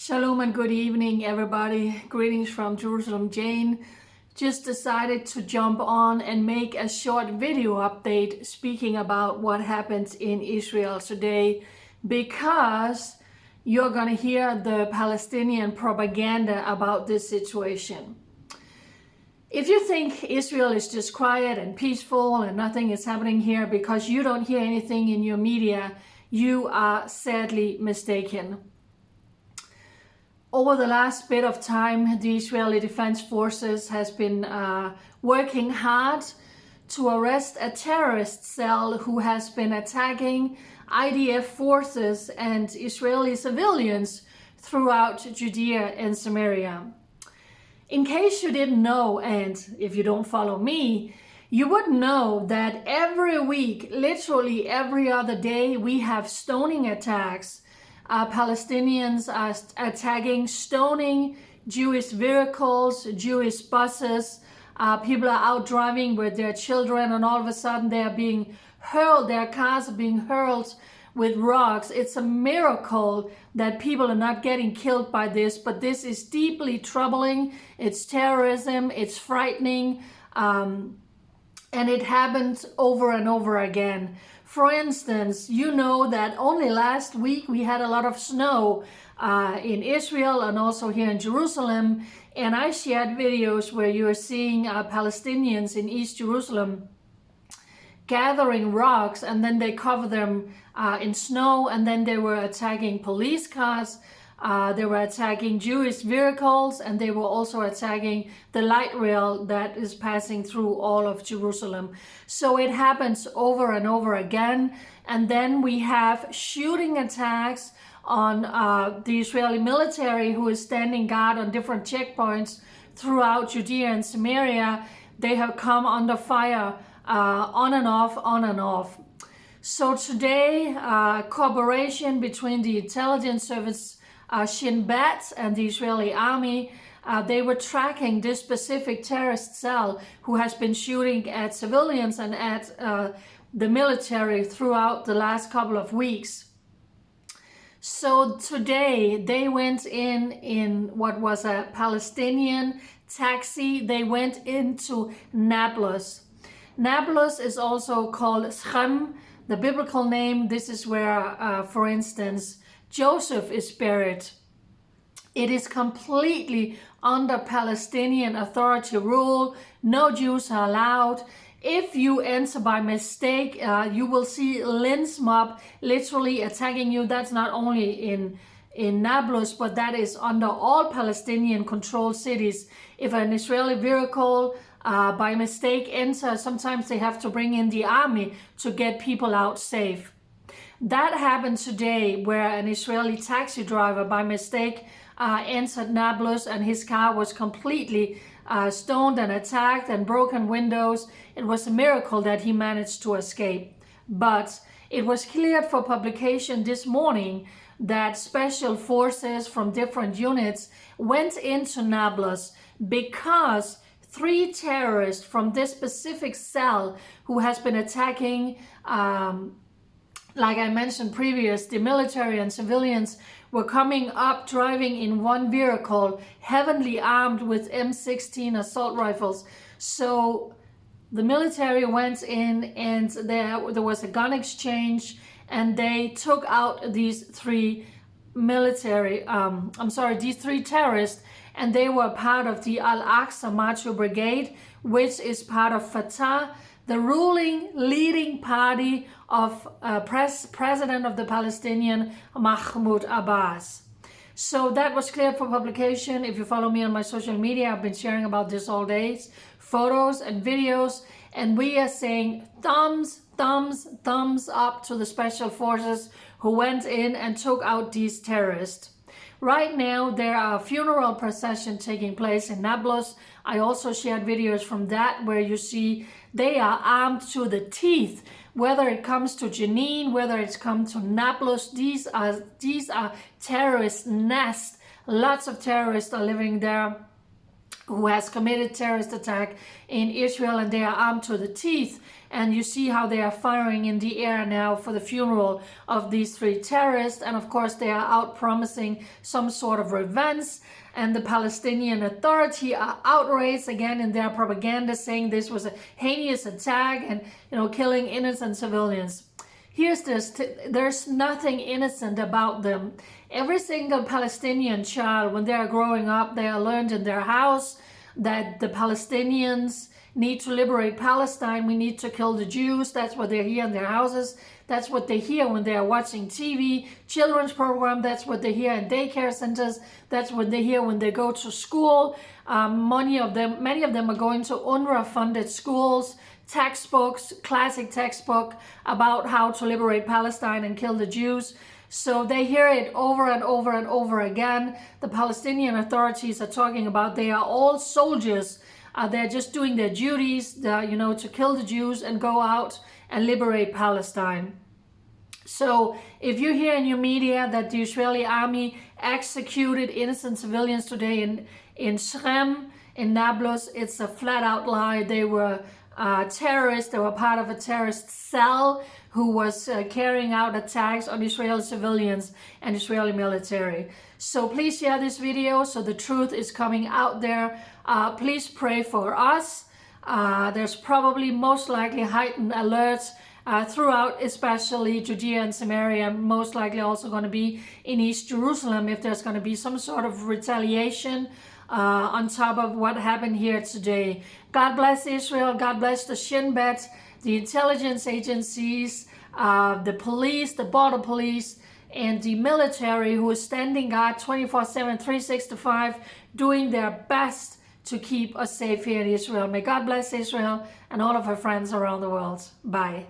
Shalom and good evening, everybody. Greetings from Jerusalem. Jane just decided to jump on and make a short video update speaking about what happens in Israel today, because you're going to hear the Palestinian propaganda about this situation. If you think Israel is just quiet and peaceful and nothing is happening here because you don't hear anything in your media, you are sadly mistaken. Over the last bit of time, the Israeli Defense Forces has been working hard to arrest a terrorist cell who has been attacking IDF forces and Israeli civilians throughout Judea and Samaria. In case you didn't know, and if you don't follow me, you would know that every week, literally every other day, we have stoning attacks. Palestinians are attacking, stoning Jewish vehicles, Jewish buses. People are out driving with their children, and all of a sudden they are being hurled, their cars are being hurled with rocks. It's a miracle that people are not getting killed by this, but this is deeply troubling. It's terrorism, it's frightening, and it happens over and over again. For instance, you know that only last week we had a lot of snow in Israel and also here in Jerusalem, and I shared videos where you are seeing Palestinians in East Jerusalem gathering rocks, and then they cover them in snow, and then they were attacking police cars, they were attacking Jewish vehicles, and they were also attacking the light rail that is passing through all of Jerusalem. So it happens over and over again. And then we have shooting attacks on the Israeli military, who is standing guard on different checkpoints throughout Judea and Samaria. They have come under fire on and off, on and off. So today, cooperation between the intelligence service Shin Bet and the Israeli army, they were tracking this specific terrorist cell who has been shooting at civilians and at the military throughout the last couple of weeks. So today they went in what was a Palestinian taxi. They went into Nablus. Nablus is also called Shechem, the biblical name. This is where, for instance, Joseph is buried. It is completely under Palestinian Authority rule. No Jews are allowed. If you enter by mistake, you will see lynch mob literally attacking you. That's not only in Nablus, but that is under all Palestinian controlled cities. If an Israeli vehicle by mistake enters, sometimes they have to bring in the army to get people out safe. That happened today, where an Israeli taxi driver by mistake entered Nablus, and his car was completely stoned and attacked and broken windows. It was a miracle that he managed to escape. But it was cleared for publication this morning that special forces from different units went into Nablus because 3 terrorists from this specific cell who has been attacking like I mentioned previous, the military and civilians were coming up driving in one vehicle, heavily armed with M16 assault rifles. So the military went in, and there was a gun exchange, and they took out these 3 these 3 terrorists, and they were part of the Al-Aqsa Macho Brigade, which is part of Fatah, the ruling leading party of President of the Palestinian Mahmoud Abbas. So that was cleared for publication. If you follow me on my social media, I've been sharing about this all day, photos and videos, and we are saying thumbs up to the special forces who went in and took out these terrorists. Right now, there are funeral processions taking place in Nablus. I also shared videos from that where you see they are armed to the teeth. Whether it comes to Jenin, whether it's come to Nablus, these are terrorist nests. Lots of terrorists are living there. who has committed terrorist attack in Israel, and they are armed to the teeth. And you see how they are firing in the air now for the funeral of these 3 terrorists. And of course, they are out promising some sort of revenge. And the Palestinian Authority are outraged again in their propaganda, saying this was a heinous attack and, killing innocent civilians. Here's this, there's nothing innocent about them. Every single Palestinian child, when they are growing up, they are learned in their house that the Palestinians need to liberate Palestine. We need to kill the Jews. That's what they hear in their houses. That's what they hear when they are watching TV, children's program. That's what they hear in daycare centers. That's what they hear when they go to school. Many of them are going to UNRWA-funded schools, textbooks, classic textbook about how to liberate Palestine and kill the Jews. So they hear it over and over and over again. The Palestinian authorities are talking about they are all soldiers. They're just doing their duties, to kill the Jews and go out and liberate Palestine. So if you hear in your media that the Israeli army executed innocent civilians today in Shechem, in Nablus, it's a flat out lie. They were terrorists. They were part of a terrorist cell who was carrying out attacks on Israeli civilians and Israeli military. So please share this video so the truth is coming out there. Please pray for us. There's probably most likely heightened alerts throughout, especially Judea and Samaria, most likely also going to be in East Jerusalem if there's going to be some sort of retaliation on top of what happened here today. God bless Israel. God bless the Shin Bet, the intelligence agencies, the police, the border police, and the military who is standing guard 24/7, 365, doing their best to keep us safe here in Israel. May God bless Israel and all of our friends around the world. Bye.